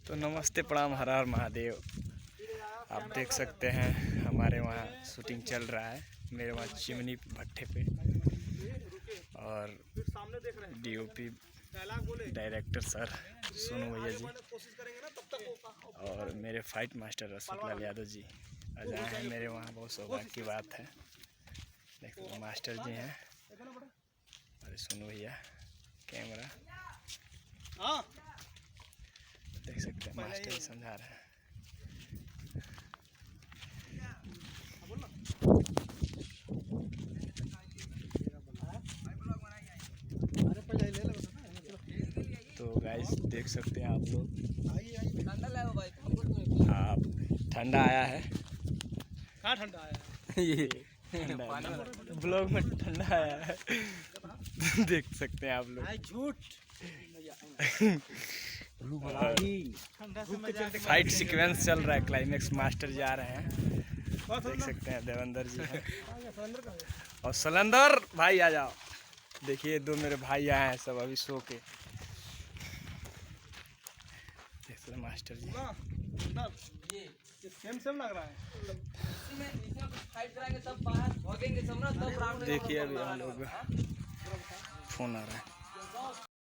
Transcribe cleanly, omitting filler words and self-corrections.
तो नमस्ते प्रणाम हर हर महादेव। आप देख सकते हैं हमारे वहाँ शूटिंग चल रहा है, मेरे वहाँ चिमनी भट्टे पे। और डीओपी डायरेक्टर सर सोनू भैया जी और मेरे फाइट मास्टर अशोक लाल यादव जी आज आए हैं मेरे वहाँ। बहुत सौभाग्य की बात है। देखो मास्टर जी हैं और सोनू भैया कैमरा देख सकते हैं, मास्टर जी समझा रहे हैं। तो गाइस देख सकते हैं आप लोग, आप ठंडा आया है। कहाँ ठंडा आया है? ये ब्लॉग में ठंडा आया है। देख सकते हैं आप लोग। झूठ। फाइट सीक्वेंस चल रहा है, क्लाइमेक्स मास्टर जी आ रहे हैं। देख सकते हैं देवेंद्र जी हैं और सलंदर भाई आ जाओ। देखिए दो मेरे भाई आए हैं सब अभी सो के। देख सकते मास्टर जी सेम लग रहा है। देखिए अभी हम लोग फोन आ रहा है।